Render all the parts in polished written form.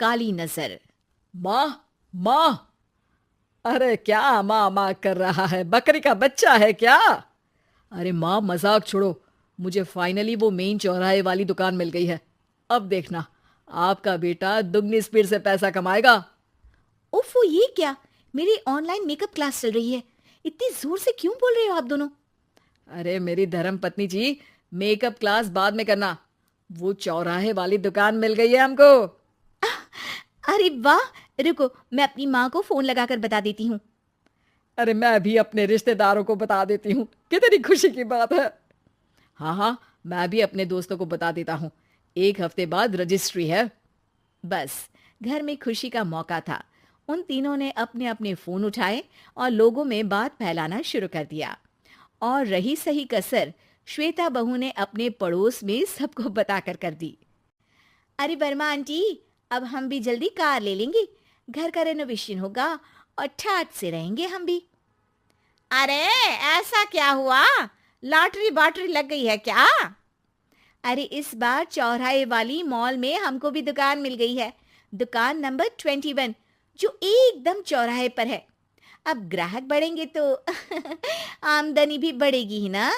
काली नजर। माँ, माँ। अरे क्या माँ माँ कर रहा है? बकरी का बच्चा है क्या? अरे माँ, मजाक छोड़ो। मुझे फाइनली वो मेन चौराहे वाली दुकान मिल गई है। अब देखना, आपका बेटा दुगनी स्पीड से पैसा कमाएगा। ओफो, ये क्या? मेरी ऑनलाइन मेकअप क्लास चल रही है। इतनी जोर से क्यों बोल रहे हो आप दोनों? अरे मेरी धर्म पत्नी जी, मेकअप क्लास बाद में करना। वो चौराहे वाली दुकान मिल गई है हमको। अरे वाह! रुको, मैं अपनी माँ को फोन लगाकर बता देती हूँ। अरे मैं भी अपने रिश्तेदारों को बता देती हूँ, कितनी खुशी की बात है। हाँ हाँ, मैं भी अपने दोस्तों को बता देता हूँ। 1 हफ्ते बाद रजिस्ट्री है। बस, घर में खुशी का मौका था। उन तीनों ने अपने अपने फोन उठाए और लोगों में बात फैलाना शुरू कर दिया। और रही सही कसर श्वेता बहू ने अपने पड़ोस में सबको बताकर कर दी। अरे वर्मा आंटी, अब हम भी जल्दी कार ले लेंगे। घर का रेनोवेशन होगा और ठाट से रहेंगे हम भी। अरे, ऐसा क्या हुआ? लॉटरी बाटरी लग गई है क्या? अरे, इस बार चौराहे वाली मॉल में हमको भी दुकान मिल गई है। दुकान नंबर 21, जो एकदम चौराहे पर है। अब ग्राहक बढ़ेंगे तो आमदनी भी बढ़ेगी ही ना।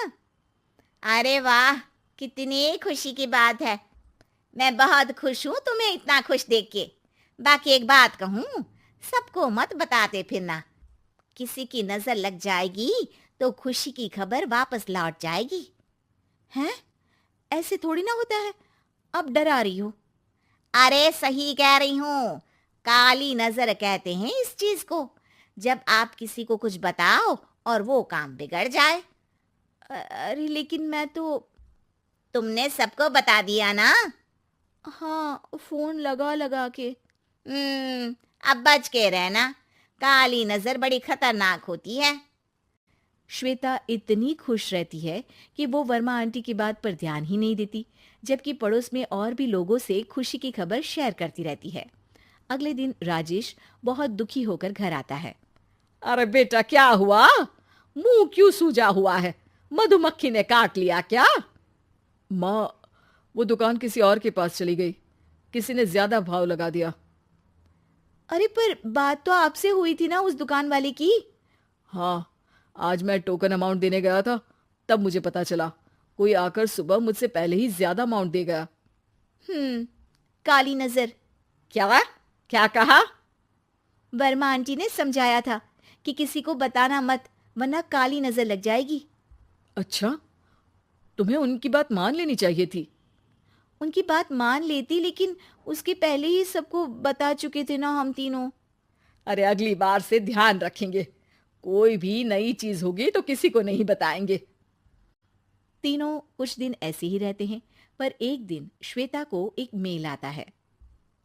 अरे वाह, कितनी खुशी की बात है। मैं बहुत खुश हूँ तुम्हें इतना खुश देख के। बाकी एक बात कहूँ, सबको मत बताते फिरना। किसी की नजर लग जाएगी तो खुशी की खबर वापस लौट जाएगी। हैं? ऐसे थोड़ी ना होता है। अब डरा रही हो। अरे सही कह रही हूँ। काली नजर कहते हैं इस चीज को, जब आप किसी को कुछ बताओ और वो काम बिगड़ जाए। अरे लेकिन मैं तो। तुमने सबको बता दिया ना? हाँ, फोन लगा लगा के। अब बच के रहना। काली नजर बड़ी खतरनाक होती है। श्वेता इतनी खुश रहती है कि वो वर्मा आंटी की बात पर ध्यान ही नहीं देती, जबकि पड़ोस में और भी लोगों से खुशी की खबर शेयर करती रहती है। अगले दिन राजेश बहुत दुखी होकर घर आता है। अरे बेटा, क्या हुआ? मुंह क्यों सूजा हुआ है? मधुमक्खी ने काट लिया क्या? माँ, वो दुकान किसी और के पास चली गई। किसी ने ज्यादा भाव लगा दिया। अरे पर बात तो आपसे हुई थी ना उस दुकान वाले की। हाँ, आज मैं टोकन अमाउंट देने गया था, तब मुझे पता चला। कोई आकर सुबह मुझसे पहले ही ज्यादा अमाउंट दे गया। काली नजर। क्या? क्या कहा? वर्मा आंटी ने समझाया था कि किसी को बताना मत, वरना काली नजर लग जाएगी। अच्छा, तुम्हें उनकी बात मान लेनी चाहिए थी। उनकी बात मान लेती, लेकिन उसके पहले ही सबको बता चुके थे ना हम तीनों। अरे अगली बार से ध्यान रखेंगे। कोई भी नई चीज होगी तो किसी को नहीं बताएंगे। तीनों कुछ दिन ऐसे ही रहते हैं, पर एक दिन श्वेता को एक मेल आता है।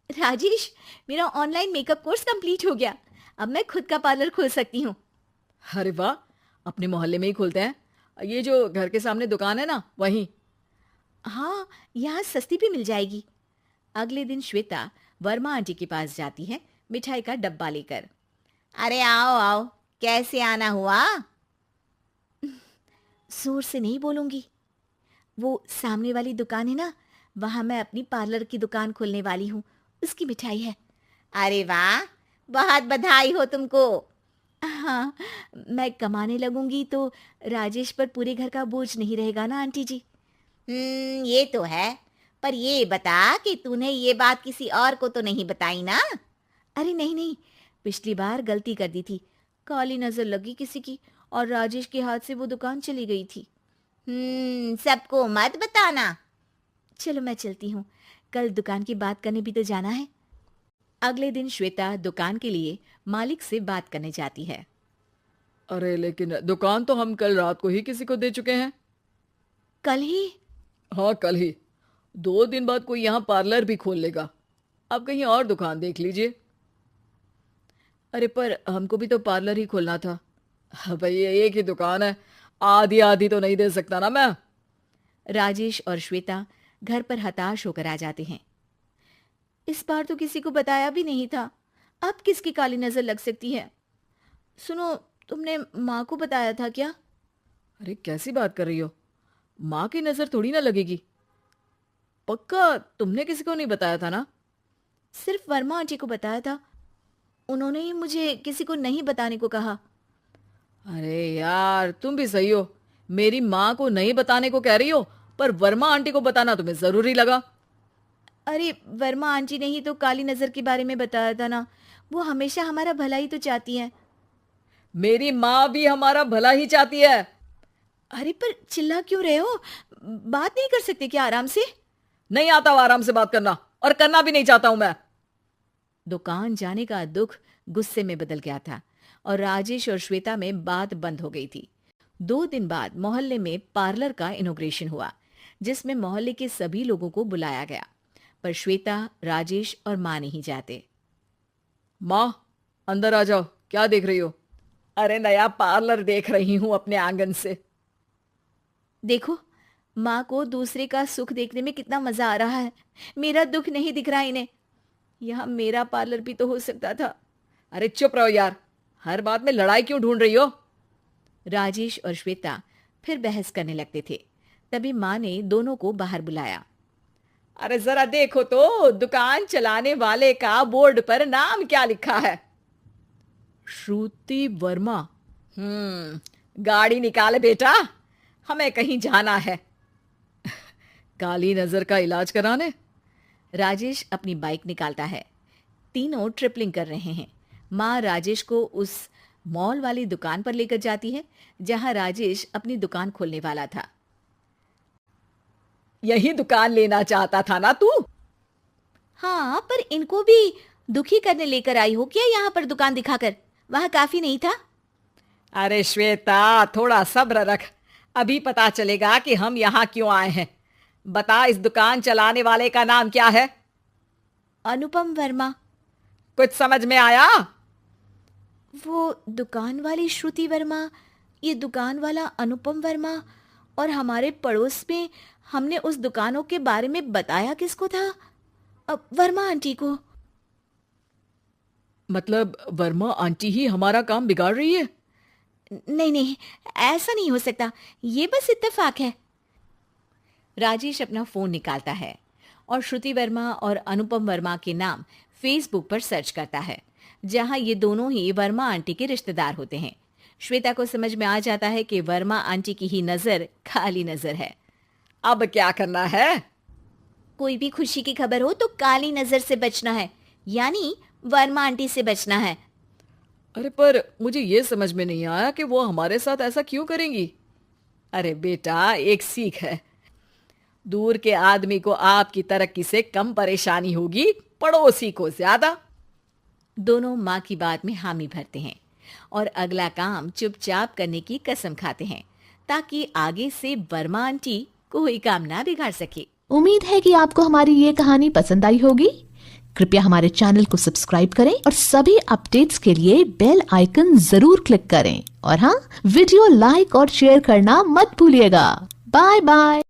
राजेश, मेरा ऑनलाइन मेकअप कोर्स कंप्लीट हो गया। अब मैं खुद का पार्लर खोल सकती हूँ। अरे वाह, अपने मोहल्ले में ही खोलते हैं। ये जो घर के सामने दुकान है ना, वहीं। हाँ, यहाँ सस्ती भी मिल जाएगी। अगले दिन श्वेता वर्मा आंटी के पास जाती है, मिठाई का डब्बा लेकर। अरे आओ आओ, कैसे आना हुआ? जोर से नहीं बोलूंगी। वो सामने वाली दुकान है ना, वहां मैं अपनी पार्लर की दुकान खोलने वाली हूँ। उसकी मिठाई है। अरे वाह, बहुत बधाई हो तुमको। हाँ, मैं कमाने लगूंगी तो राजेश पर पूरे घर का बोझ नहीं रहेगा ना आंटी जी। ये तो है। पर ये बता कि तूने ये बात किसी और को तो नहीं बताई ना? अरे नहीं नहीं, पिछली बार गलती कर दी थी। काली नजर लगी किसी की और राजेश के हाथ से वो दुकान चली गई थी। सबको मत बताना। चलो मैं चलती हूँ, कल दुकान की बात करने भी तो जाना है। अगले दिन श्वेता दुकान के लिए मालिक से बात करने जाती है। अरे लेकिन दुकान तो हम कल रात को ही किसी को दे चुके हैं। कल ही? हाँ, कल ही। 2 दिन बाद कोई यहाँ पार्लर भी खोल लेगा। अब कहीं और दुकान देख लीजिए। अरे पर हमको भी तो पार्लर ही खोलना था। हाँ भाई, ये एक ही दुकान है, आधी आधी तो नहीं दे सकता ना मैं। राजेश और श्वेता घर पर हताश होकर आ जाते हैं। इस बार तो किसी को बताया भी नहीं था। अब किसकी काली नजर लग सकती है? सुनो, तुमने माँ को बताया था क्या? अरे कैसी बात कर रही हो? माँ की नजर थोड़ी ना लगेगी। पक्का तुमने किसी को नहीं बताया था ना? सिर्फ वर्मा आंटी को बताया था। उन्होंने ही मुझे किसी को नहीं बताने को कहा। अरे यार, तुम भी सही हो। मेरी माँ को नहीं बताने को कह रही हो, पर वर्मा आंटी को बताना तुम्हें जरूरी लगा। अरे वर्मा आंटी ने ही तो काली नजर के बारे में बताया था ना। वो हमेशा हमारा भला ही तो चाहती हैं। मेरी माँ भी हमारा भला ही चाहती है। अरे पर चिल्ला क्यों रहे हो? बात नहीं कर सकते क्या आराम से? नहीं आता वो आराम से बात करना, और करना भी नहीं चाहता हूं मैं। दुकान जाने का दुख गुस्से में बदल गया था और राजेश और श्वेता में बात बंद हो गई थी। 2 दिन बाद मोहल्ले में पार्लर का इनॉग्रेशन हुआ, जिसमें मोहल्ले के सभी लोगों को बुलाया गया, पर श्वेता, राजेश और माँ नहीं जाते। माँ, अंदर आ जाओ। क्या देख रही हो? अरे नया पार्लर देख रही हूं अपने आंगन से। देखो, माँ को दूसरे का सुख देखने में कितना मजा आ रहा है। मेरा दुख नहीं दिख रहा इन्हें। यहाँ मेरा पार्लर भी तो हो सकता था। अरे चुप रहो यार, हर बात में लड़ाई क्यों ढूंढ रही हो? राजेश और श्वेता फिर बहस करने लगते थे। तभी माँ ने दोनों को बाहर बुलाया। अरे जरा देखो तो, दुकान चलाने वाले का बोर्ड पर नाम क्या लिखा है? श्रुति वर्मा। गाड़ी निकाले बेटा, हमें कहीं जाना है। काली नजर का इलाज कराने? राजेश अपनी बाइक निकालता है। तीनों ट्रिपलिंग कर रहे हैं। माँ राजेश को उस मॉल वाली दुकान पर लेकर जाती है जहां राजेश अपनी दुकान खोलने वाला था। यही दुकान लेना चाहता था ना तू? हाँ, पर इनको भी दुखी करने लेकर आई हो क्या यहाँ पर दुकान दिखाकर? वहां काफी नहीं था? अरे श्वेता, थोड़ा सब्र रख, अभी पता चलेगा कि हम यहाँ क्यों आए हैं। बता, इस दुकान चलाने वाले का नाम क्या है? अनुपम वर्मा। कुछ समझ में आया? वो दुकान वाली श्रुति वर्मा, ये दुकान वाला अनुपम वर्मा, और हमारे पड़ोस में हमने उस दुकानों के बारे में बताया किसको था? वर्मा आंटी को। मतलब वर्मा आंटी ही हमारा काम बिगाड़ रही है? नहीं नहीं, ऐसा नहीं हो सकता। ये बस इत्तेफाक है। राजेश अपना फोन निकालता है और श्रुति वर्मा और अनुपम वर्मा के नाम फेसबुक पर सर्च करता है, जहां ये दोनों ही वर्मा आंटी के रिश्तेदार होते हैं। श्वेता को समझ में आ जाता है कि वर्मा आंटी की ही नजर काली नजर है। अब क्या करना है? कोई भी खुशी की खबर हो तो काली नजर से बचना है, यानी वर्मा आंटी से बचना है। अरे पर मुझे ये समझ में नहीं आया कि वो हमारे साथ ऐसा क्यों करेंगी। अरे बेटा, एक सीख है, दूर के आदमी को आपकी तरक्की से कम परेशानी होगी, पड़ोसी को ज्यादा। दोनों माँ की बात में हामी भरते हैं और अगला काम चुपचाप करने की कसम खाते हैं, ताकि आगे से वर्मा आंटी कोई काम ना बिगाड़ सके। उम्मीद है कि आपको हमारी ये कहानी पसंद आई होगी। कृपया हमारे चैनल को सब्सक्राइब करें और सभी अपडेट्स के लिए बेल आइकन जरूर क्लिक करें। और हाँ, वीडियो लाइक और शेयर करना मत भूलिएगा। Bye bye.